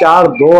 4 2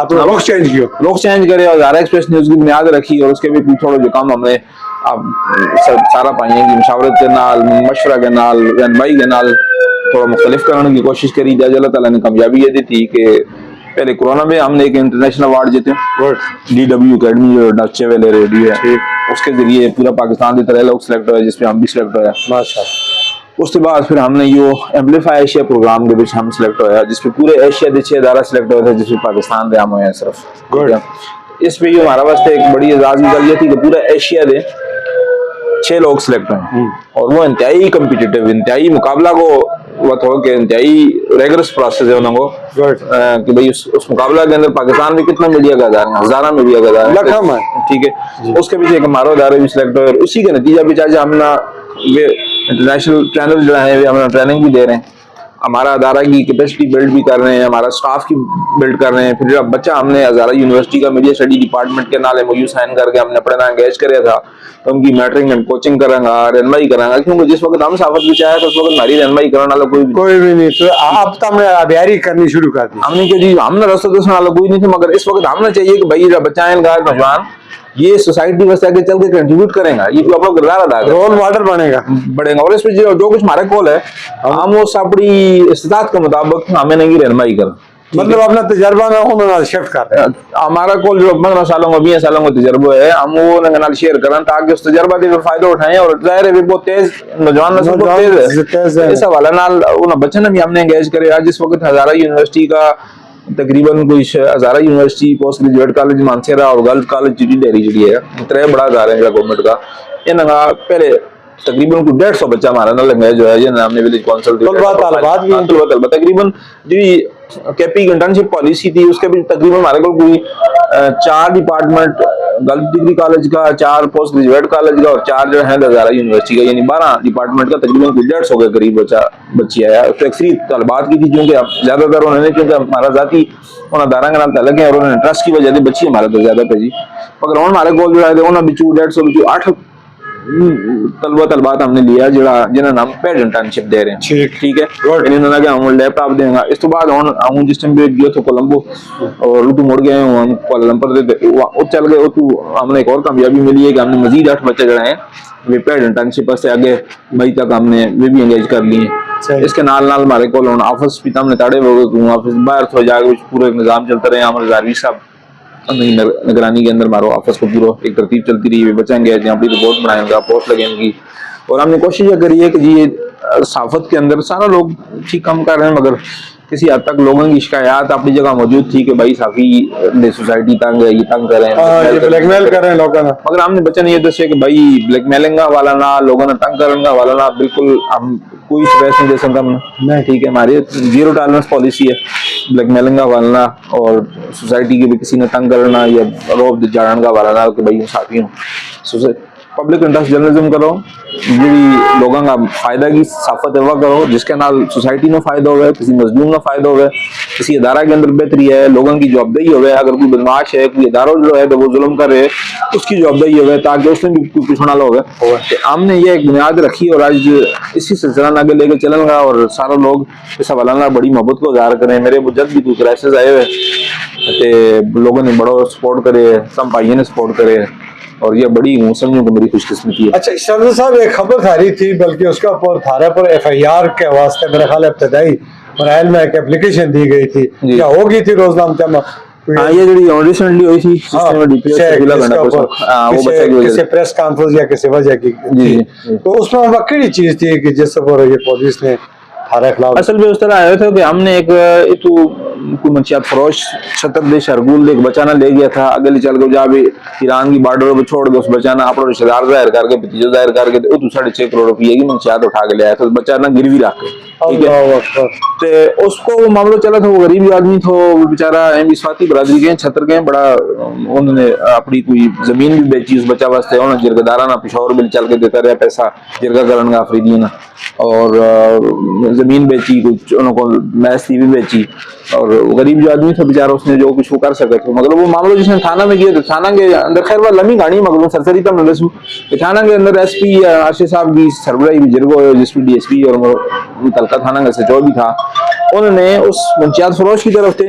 آپ نے رخ چینج کیا. رخ چینج کرے اور ہزارہ ایکسپریس نیوز کی بنیاد رکھی اور اس کے بھی تھوڑا جو کام ہم نے اب سارا پائیں گے مشاورت کے نال مشورہ کے نال رہنمائی کے نال تھوڑا مختلف کرنے کی کوشش کری جائے. اللہ تعالیٰ نے کامیابی یہ دی تھی کہ پہلے کورونا میں ہم نے ایک انٹرنیشنل ایوارڈ جیتے DW اکیڈمی جو ڈچے ویلے ریڈیو ہے اس کے ذریعے پورا پاکستان کی طرح لوگ سلیکٹ ہوئے جس میں ہم بھی سلیکٹ ہوئے. اس کے بعد پھر ہم نے یہ ایمپلیفائی ایشیا پروگرام کے بچ ہم سلیکٹ ہوا جس پہ پورے ایشیا کے 6 ادارہ سلیکٹ ہوئے تھے جس میں پاکستان دے ہم ہوئے ہیں صرف. اس پہ یہ ہمارا واسطے ایک بڑی اعزاز کی گل یہ تھی کہ پورا ایشیا دے 6 لوگ سلیکٹ ہوئے اور وہ انتہائی کمپیٹیٹیو انتہائی مقابلہ کو وقت ہو کہ انتہائی ریگرس پروسیس ہے انہوں کو کہ بھئی اس مقابلہ کے اندر پاکستان میں کتنا میڈیا کا ادارہ ہے ہزارہ میڈیا کا ادارہ ہے ٹھیک ہے. اس کے پیچھے ایک ہمارا ادارے بھی سلیکٹ ہوئے اور اسی کے نتیجہ بھی چاہے ہم انٹرنیشنل ٹرینر جو ہیں ہم ٹریننگ بھی دے رہے ہیں ہمارا ادارہ کی کیپیسٹی بلڈ بھی کر رہے ہیں ہمارا سٹاف کی بلڈ کر رہے ہیں. پھر جب بچہ ہم نے ہزارہ یونیورسٹی کا میڈیا اسٹڈی ڈپارٹمنٹ کے نال MOU سائن کر کے ہم نے اپنے نام انگیج کریا تھا تو ان کی میٹرنگ اینڈ کوچنگ کریں گا رہنمائی کریں گا کیونکہ جس وقت ہم صحافت بھی چاہے تو اس وقت ہماری رہنمائی کرنے والا کوئی بھی نہیں. تو اب تو ہم نے ابیاری کرنی شروع کر دی ہم نے کہ جی ہم نے رستہ دسنے والا کوئی نہیں تھا مگر اس وقت ہم نے چاہیے کہ بھائی جب بچہ ہے نوجوان یہ سوسائٹی واسطے آگے چل کے کنٹریبیوٹ کرے گا یہ اپنا کردار ادا کرے رول ماڈل بنے گا اور اس میں جو کچھ ہمارے کول ہے ہم اس اپنی استطاعت کے مطابق ہمیں نہیں رہنمائی کریں مطلب اپنا تجربہ نہ انہوں نے شفٹ کر رہے ہیں ہمارا کول جو 15 سالوں کا 20 سالوں کا تجربہ ہے ہم وہ نال شیئر کریں تاکہ اس تجربہ سے فائدہ اٹھائیں اور ظاہر ہے بہت تیز نوجوان نسل بہت تیز ہے اس حوالے نال انہاں بچوں نے بھی ہم نے انگیج کرے آج جس وقت ہزارہ یونیورسٹی کا تقریباً کوئی Hazara university post graduate college Mansehra اور گرلز کالج جی ڈیری جڑی ہے 3 بڑا ادارہ ہے گورنمنٹ کا انہاں پہلے تقریباً 150 بچہ ہمارا نہ لگا جو ہے یہ نام نے ولیج کونسل طلبہ تقریباً جو کیپی انٹرنشپ پالیسی تھی اس کے بھی تقریباً ہمارے کو کوئی 4 ڈپارٹمنٹ گرلز ڈگری کالج کا 4 پوسٹ گریجویٹ کالج کا اور 4 جو ہیں ہزارہ یونیورسٹی کا یعنی 12 ڈپارٹمنٹ کا تقریباً 150 کے قریب بچی آیا تو اکثریت طلبات کی تھی کیونکہ زیادہ تر انہوں نے کیونکہ ہمارا ذاتی ان ادارہ کے نام تعلق ہے اور انہوں نے انٹرسٹ کی وجہ سے بچی ہمارے تو زیادہ تھے جی مگر ہمارے کو جو ہے انہوں نے 150 8 طلبات ہم نے لیا جنہوں نام پیڈ انٹرنشپ دے رہے ہیں ٹھیک ہے انہوں نے کہا ہم لیپ ٹاپ دیں گا اس تو بعد ہم جس ٹائم گیا تو کولمبو اور تو مڑ گئے ہم کوالالمپر چل گئے تو ہم نے ایک اور کامیابی ملی ہے کہ ہم نے مزید 8 بچے جڑے ہیں وہ پیڈ انٹرنشپ سے آگے مئی تک ہم نے وہ بھی انگیج کر لیے اس کے نال ہمارے کو آفس بھی ہم نے تاڑے ہوئے آفس باہر ہو جا کے پورا ایک نظام چلتا رہے ہمارے زاروی صاحب نگرانی کے اندر ہمارا آفس کو پورا ایک ترتیب چلتی رہی بچیں گے جہاں پہ رپورٹ بنائیں گا پوسٹ لگیں گی اور ہم نے کوشش یہ کری ہے کہ جی صحافت کے اندر سارا لوگ ٹھیک کام کر رہے ہیں مگر کسی حد تک لوگوں کی شکایات اپنی جگہ موجود تھی کہ بھائی صحافی سوسائٹی تنگ ہے یہ تنگ کر رہے ہیں بلیک میل کر رہے ہیں لوگوں مگر ہم نے بچہ نے یہ دسیا کہ بھائی بلیک میلنگ کا والا نہ لوگوں نے تنگ کرنے کا والا نہ بالکل ہم کوئی اسٹریس نہیں دے سکتا ہم ٹھیک ہے ہماری 0 ٹالرنس پالیسی ہے بلیک میلنگ کا والا نہ اور سوسائٹی کے بھی کسی نے تنگ کرنا یا روب جاڑن کا والا نہ کہ بھائی صحافی ہوں پبلک انٹرسٹ جرنلزم کرو جی لوگوں کا فائدہ کی صحافت وہ کرو جس کے نال سوسائٹی میں فائدہ ہوئے کسی مظلوم میں فائدہ ہوئے کسی ادارہ کے اندر بہتری ہے لوگوں کی جوابدہی ہوئے اگر کوئی بدماش ہے کوئی ادارہ جو ہے تو وہ ظلم کر رہے اس کی جوابدہی ہوئے تاکہ اس میں بھی کوئی پوچھنا نہ ہوئے ہم نے یہ ایک بنیاد رکھی اور آج اسی سلسلہ آگے لے کے چلیں گا اور سارے لوگ اس حوالہ بڑی محبت کو اظہار کریں میرے جب بھی کوئی کرائسس آئے ہوئے لوگوں نے بڑا سپورٹ کرے سب بھائیوں نے سپورٹ کرے اور یہ بڑی سمجھوں کہ میری خوش قسمتی ہے. اچھا شرد صاحب ایک خبر آ رہی تھی بلکہ اس کا اوپر تھارے پر FIR کے واسطے میرے خیال ابتدائی مرحلے میں ایک اپلیکیشن دی گئی تھی کیا ہو گئی تھی روزنامہ جمع یہ جو ریسنٹلی ہوئی تھی کسی پریس کانفرنس یا کسی وجہ کی تو اس میں واقعی چیز تھی کہ جس پر یہ پولیس نے اصل میں اس طرح آیا تھا کہ ہم نے ایک کوئی منشیات فروش چھتر دے شرگول ایک بچہ نہ لے گیا تھا اگلے چل کے جا بھی ایران کی بارڈر پہ چھوڑ کے اس بچہ نہ اپنا رشتہ دار ظاہر کر کے بھتیجا ظاہر کر کے وہ 6.5 کروڑ روپیے کی منشیات اٹھا کے لے آیا تھا بچہ نہ گروی رکھ کے اس کو وہ معاملہ چلا تھا وہ غریب آدمی تھا وہ بیچارہ سواتی برادری کے چھتر کے بڑا انہوں نے اپنی کوئی زمین بھی بیچی اس بچہ واسطے انہوں نے جرگہ دارانہ پشاور بل چل کے دیتا رہا پیسہ جرگہ کرن کا آفریدی اور زمین بیچی کچھ انہوں کو میس ٹی وی بیچی اور غریب جو آدمی تھا بیچارہ اس نے جو کچھ وہ کر سکا تھا مگر وہ معاملہ جس نے تھانہ میں کیا تو تھانہ کے اندر خیر وہ لمبی کہانی مگر سرسری تھا میں کہ تھانہ کے اندر SP عاشق صاحب کی سربراہی بھی جرگو جس میں DSP اور متعلقہ تھانہ کا SHO بھی تھا انہوں نے اس منشیات فروش کی طرف سے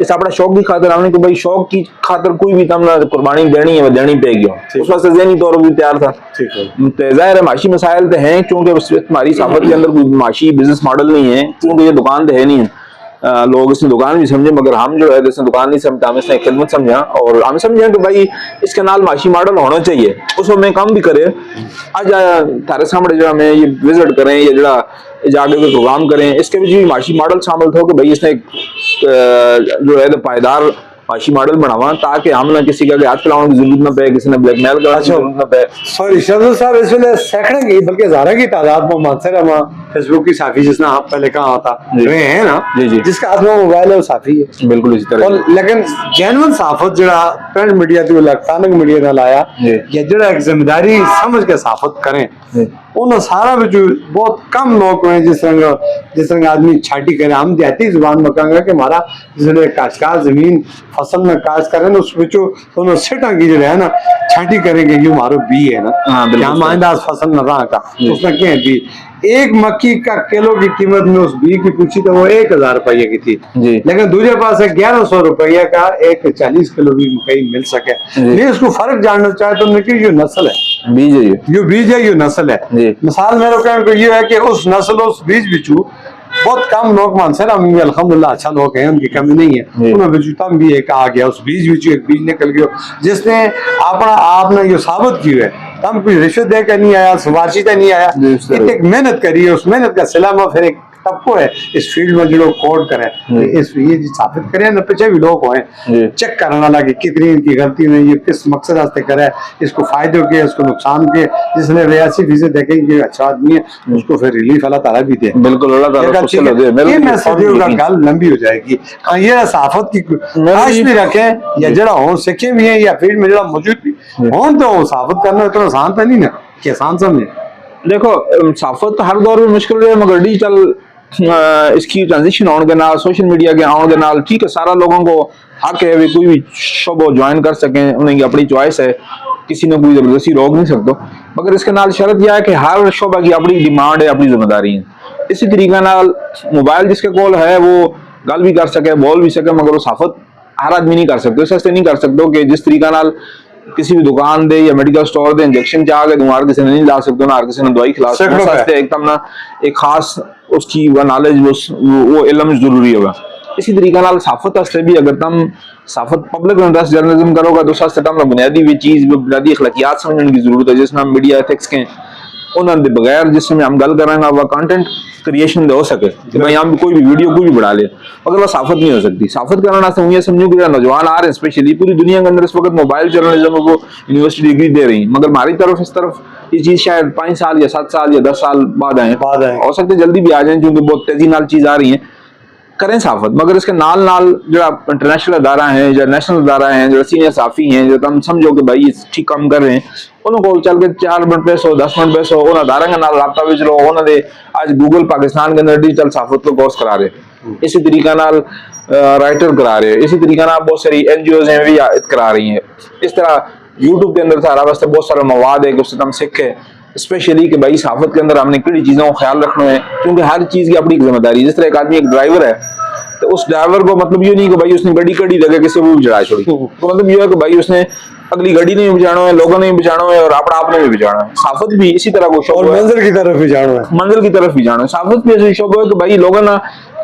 اس اپنا شوق کی خاطر ہم نے کہ بھائی شوق کی خاطر کوئی بھی تم قربانی دینی ہے وہ دینی پے گی. اس واسطے ذہنی طور پر بھی تیار تھا. تو ظاہر ہے معاشی مسائل تو ہیں کیونکہ ہماری صحافت کے اندر کوئی معاشی بزنس ماڈل نہیں ہے کیونکہ یہ دکان تو ہے نہیں ہے. لوگ اس نے دکان بھی سمجھے مگر ہم جو ہے اس نے دکان نہیں سمجھا, ہم اس نے خدمت سمجھا اور ہم سمجھا کہ بھائی اس کے نال معاشی ماڈل ہونا چاہیے, اس میں کام بھی کرے. آج تارے سامنے جو ہمیں یہ وزٹ کریں یا جڑا جاگے کوئی پروگرام کریں اس کے بھی معاشی ماڈل شامل تھو کہ بھائی اس نے جو ہے پائیدار معاشی ماڈل بناوا تاکہ ہم نہ کسی کا ہاتھ پھیلاؤں کی ضرورت نہ پے, کسی نے بلیک میل کرنے کی ضرورت نہ پے. سوری شہزاد صاحب, اس ویلے سینکڑوں کی بلکہ ہزاروں کی تعداد میں مانسر ہے فیس بک کی صحافی جس نے آپ پہلے کہا ہوتا ہیں نا جس کا ہاتھ میں موبائل ہے وہ صحافی ہے بالکل اسی طرح. لیکن جینون صحافت جڑا پرنٹ میڈیا تے الیکٹرانک میڈیا نال آیا یا جڑا ایک ذمہ داری سمجھ کے صحافت کریں انہوں سارا بہت کم لوگ ہیں جس طرح آدمی چھاٹی کرے. ہم دیہاتی زبان میں کہاں گا کہ ہمارا جس نے کاشتکار زمین فصل میں کاشت کریں اس بچوں انہوں سٹاں کی جو ہے نا چھاٹی کریں گے یہ ہمارو بی ہے نا کہ ہم آئندہ فصل نہ رہا کا اس میں کیا ہے بی. ایک مکی کا کلو کی قیمت میں اس بی کی پوچھی تو وہ 1000 روپیہ کی تھی لیکن دوسرے پاس 1100 روپیہ کا ایک 40 کلو بھی مکئی مل سکے. نہیں اس کو فرق جاننا چاہے تو نے کہ یہ نسل ہے, بیج ہے, یہ بیج ہے, یہ نسل ہے. مثال میرے کہنے کو یہ ہے کہ اس نسل اس بیج بچو بہت کم لوگ مانسر ہم الحمدللہ اچھا لوگ ہیں ان کی کمی نہیں ہے انہوں بچو تم بھی ایک آ گیا اس بیج بچو ایک بیج نکل گیا جس نے اپنا آپ نے یہ ثابت کی ہے تم کوئی رشوت دے کر نہیں آیا سفارشی سے نہیں آیا ایک محنت کری ہے اس محنت کا صلہ میں پھر ایک طبقہ ہے اس فیلڈ میں جو لوگ کوڈ کریں اس یہ ثابت کریں نہ پیچھے بھی لوگ ہوئے چیک کرنے والا کہ کتنی ان کی غلطی میں یہ کس مقصد واسطے کرے اس کو فائدے کے اس کو نقصان کے جس نے 82% دیکھیں کہ اچھا آدمی ہے اس کو پھر ریلیف اللہ تعالیٰ بھی دے. بالکل اللہ تعالیٰ یہ میسج ہوگا گل لمبی ہو جائے گی. یہ صحافت کی خواہش بھی رکھیں یا جڑا ہوں سکھے بھی ہیں یا فیلڈ میں جڑا موجود بھی ہوں تو صحافت کرنا اتنا آسان تو نہیں نا کہ آسان سمجھیں. دیکھو صحافت ہر دور میں مشکل ہے مگر ڈیجیٹل اس کی ٹرانزیشن آن کے نال سوشل میڈیا کے آن کے نال ٹھیک ہے سارا لوگوں کو حق ہے کوئی بھی شعبہ جوائن کر سکیں انہیں کی اپنی چوائس ہے کسی نے کوئی زبردستی روک نہیں سکتا مگر اس کے نال شرط یہ ہے کہ ہر شعبہ کی اپنی ڈیمانڈ ہے اپنی ذمہ داری ہے. اسی طریقے نال موبائل جس کے کول ہے وہ گل بھی کر سکے بول بھی سکے مگر وہ صحافت ہر آدمی نہیں کر سکتے. اس واسطے نہیں کر سکتے کہ جس طریقے نال کسی بھی دکان دے یا میڈیکل سٹور دے انجیکشن چاہ کے ہر کسی نے نہیں لا سکتے نہ ہر کسی نے دوائی کھلا سکتے. اس واسطے ایک دم ایک خاص اس کی وہ نالج وہ علم ضروری ہوگا. اسی طریقے نال صحافت واسطے بھی اگر تم صحافت پبلک انٹرسٹ جرنلزم کرو گا تو اس واسطے تم بنیادی بھی چیز بنیادی اخلاقیات سمجھنے کی ضرورت ہے جس میں میڈیا ایتھکس کے انہوں نے بغیر جس میں ہم گل کر رہے ہیں وہ کنٹینٹ کریشن دے ہو سکے کہ بھائی ہم کوئی بھی ویڈیو کوئی بھی بڑھا لے مگر وہ صحافت نہیں ہو سکتی. صحافت کرنا سے یہ سمجھو کہ نوجوان آ رہے ہیں اسپیشلی پوری دنیا کے اندر اس وقت موبائل جرنلزم کو یونیورسٹی ڈگری دے رہی ہیں مگر ہماری طرف اس طرف یہ چیز شاید 5 سال یا 7 سال یا 10 سال بعد آئیں ہو سکتے جلدی بھی آ جائیں کیونکہ بہت تیزی نال چیز آ رہی ہیں کریں صحافت مگر اس کے نال نال جو انٹرنیشنل ادارہ ہیں یا نیشنل ادارہ ہیں جو سینئر صحافی ہیں جو تم سمجھو کہ بھائی ٹھیک کام کر رہے ہیں انہوں کو چل کے 4 منٹ پیسو 10 منٹ پیسو ان اداروں کے نال رابطہ بچ لو انہوں نے آج گوگل پاکستان کے اندر ڈیجیٹل صحافت کو کورس کرا رہے اسی طریقے نال رائٹر کرا رہے اسی طریقے نال بہت ساری NGOز ہیں بھی کرا رہی ہیں. اس طرح یوٹیوب کے اندر سارا واسطے بہت سارا مواد ہے کہ اس سے تم سیکھے اسپیشلی کہ بھائی صحافت کے اندر ہم نے کڑی چیزوں کو خیال رکھنا ہے کیونکہ ہر چیز کی اپنی ذمہ داری. جس طرح ایک آدمی ایک ڈرائیور ہے تو اس ڈرائیور کو مطلب یہ نہیں کہ بھائی اس نے گاڑی کڑی لگے کسی وہ جڑا چھوڑی تو مطلب یہ ہے کہ بھائی اس نے اگلی گاڑی نہیں بچانا ہے لوگوں نے بچانا ہے اور اپنا آپ نے بھی بچانا ہے. صحافت بھی اسی طرح کو شعبہ ہے منزل کی طرف بھی جانا ہے منزل کی طرف بھی جانا ہے. صحافت بھی ایسا شعبہ ہے کہ بھائی لوگوں نے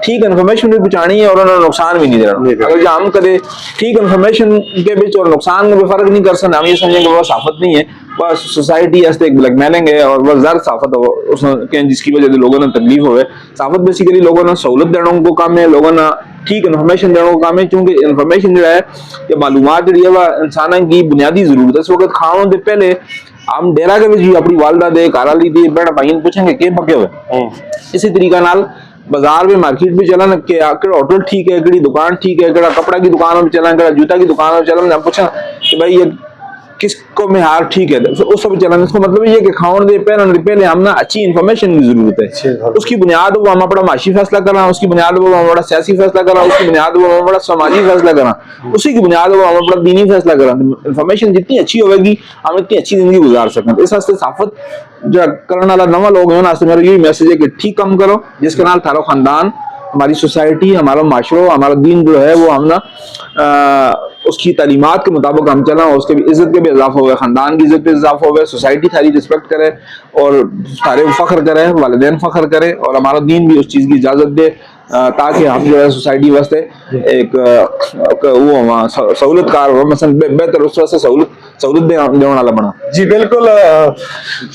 ٹھیک انفارمیشن بھی پہنچانی ہے اور انہوں نے نقصان بھی نہیں دینا. اگر ہم کدے ٹھیک انفارمیشن کے بیچ اور نقصان میں فرق نہیں کر سکتے ہم یہ سمجھیں کہ وہ صحافت نہیں ہے بس سوسائٹی ایک بلیک میلنگ ہے اور وہ زر صحافت جس کی وجہ سے لوگوں نے تکلیف ہوئے. صحافت بیسیکلی لوگوں نے سہولت دینے کو کام ہے لوگوں نے ٹھیک انفارمیشن دینے کو کام ہے کیونکہ انفارمیشن جو ہے یا معلومات جو ہے وہ انسانوں کی بنیادی ضرورت ہے. اس وقت کھانوں سے پہلے ہم ڈیرا کے بھی اپنی والدہ دے گھر والی دی بہن بھائی پوچھیں گے کہ پکے ہوئے. اسی طریقہ نال بازار میں مارکیٹ میں چلن کہ ہوٹل ٹھیک ہے کہڑی دکان ٹھیک ہے کہڑا کپڑا کی دکان میں چلن کہڑا جوتا کی دکان میں چلن ہم پوچھیں کہ بھائی یہ کس کو معیار ٹھیک ہے اس سب چلن. اس کا مطلب یہ کہ کھاؤن دے پہلے ہم نا اچھی انفارمیشن کی ضرورت ہے. اس کی بنیاد وہ ہم اپنا معاشی فیصلہ کرنا اس کی بنیاد وہ ہم اپنا سیاسی فیصلہ کرنا اس کی بنیاد وہ ہم اپنا سماجی فیصلہ کرنا اسی کی بنیاد وہ ہم اپنا دینی فیصلہ کرنا. انفارمیشن جتنی اچھی ہوئے گی ہم اتنی اچھی زندگی گزار سکیں. اس واسطے صحافت جو کرنے والا نواں لوگ ہیں نا میرا یہی میسج ہے کہ ٹھیک کام کرو جس کے نال تھارو خاندان ہماری سوسائٹی, ہمارا معاشرہ, ہمارا دین جو ہے وہ ہم نا اس کی تعلیمات کے مطابق ہم چلیں, اور اس کے بھی عزت کے بھی اضافہ ہوئے, خاندان کی عزت پہ اضافہ ہوئے, سوسائٹی ساری رسپیکٹ کرے اور سارے فخر کرے, والدین فخر کرے, اور ہمارا دین بھی اس چیز کی اجازت دے تاکہ ہم جو ہے سوسائٹی واسطے ایک وہ سہولت کار ہو, مثلا بہتر اس واسطے سہولت دینے والا بنا. جی بالکل,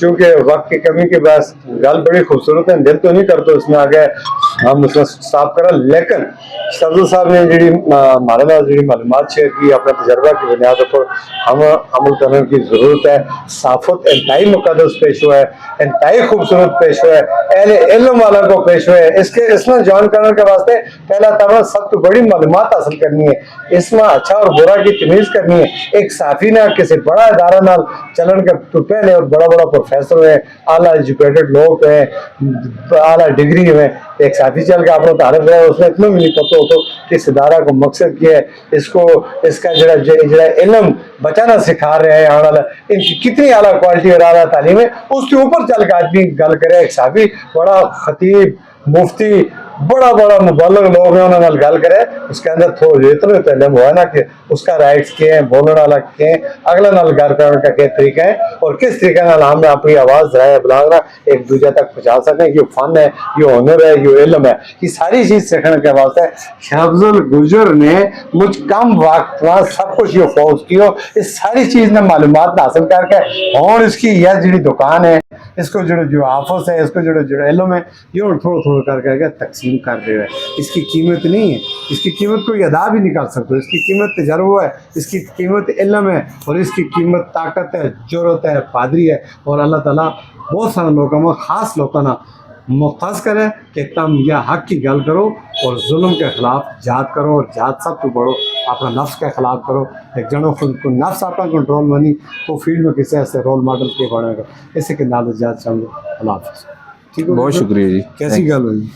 چونکہ وقت کی کمی کے باعث گل بڑی خوبصورت ہے, دل تو نہیں کرتا اس میں آگے ہم اس میں صاف کریں, لیکن سبزل صاحب نے جی ہمارے نال جی معلومات شیئر کی اپنے تجربہ کی بنیاد پر ہم عمل کرنے کی ضرورت ہے. صافت انتہائی مقدس پیش ہوا ہے, انتہائی خوبصورت پیش ہوا ہے, اہل علم والا کو پیش ہوا ہے. اس میں جوائن کرنے کے واسطے پہلا تعمیر سب تو بڑی معلومات حاصل کرنی ہے, اس میں اچھا اور برا کی تمیز کرنی ہے. ایک صافی نہ کسی بڑا ادارہ نال چلن کے تو پہلے اور بڑا بڑا پروفیسر ہیں, اعلیٰ ایجوکیٹڈ لوگ ہیں, اعلیٰ ڈگری میں, ایک صافی چل کے آپ نے تعریف ہے, اس میں اتنا بھی نہیں پتہ ہوتا کہ اس ادارہ کو مقصد کیا ہے, اس کا جڑا علم بچانا سکھا رہے ہیں آنے والا, ان کی کتنی اعلیٰ کوالٹی اور اعلیٰ تعلیم ہے, اس کے اوپر چل کے آدمی گل کرے. ایک صافی بڑا خطیب, مفتی, بڑا مبلغ لوگ ہیں, انہوں نے گل کرے, اس کے اندر تھوڑا اتنا تو علم ہوا نا کہ اس کا رائٹس کیا ہیں, بولنے والا کیا ہیں, اگلا نال گل کرنے کا کیا طریقہ ہے, اور کس طریقے نال ہم اپنی آواز رائے بلاغرا ایک دوسرے تک پہنچا سکیں. یہ فن ہے, یہ ہنر ہے, یہ علم ہے, یہ ساری چیز سیکھنے کے واسطے شہزل گجر نے مجھ کم وقت میں سب کچھ یہ فوج کیو, اس ساری چیز نے معلومات حاصل کر کے اور اس کی یہ جڑی دکان ہے, اس کو جو آفس ہے, اس کو جو علم ہے, یہ تھوڑا کر کے تقسیم کر دے رہا ہے. اس کی قیمت نہیں ہے, اس کی قیمت کوئی ادا بھی نہیں کر سکتا, اس کی قیمت تجربہ ہے, اس کی قیمت علم ہے, اور اس کی قیمت طاقت ہے, جرت ہے, پادری ہے. اور اللہ تعالیٰ بہت سارے لوگوں میں خاص لوگوں نے مختص کرے کہ تم یہ حق کی گل کرو اور ظلم کے خلاف جہاد کرو, اور جہاد سب تو بڑو اپنا نفس کے خلاف کرو. ایک جنوں کو نفس اپنا کنٹرول بنی تو فیلڈ میں کسی ایسے رول ماڈل کے بنے گا. اسی کے نال جہاد چاہوں گا. اللہ حافظ. ٹھیک ہے, بہت شکریہ جی, کیسی گل ہوئی.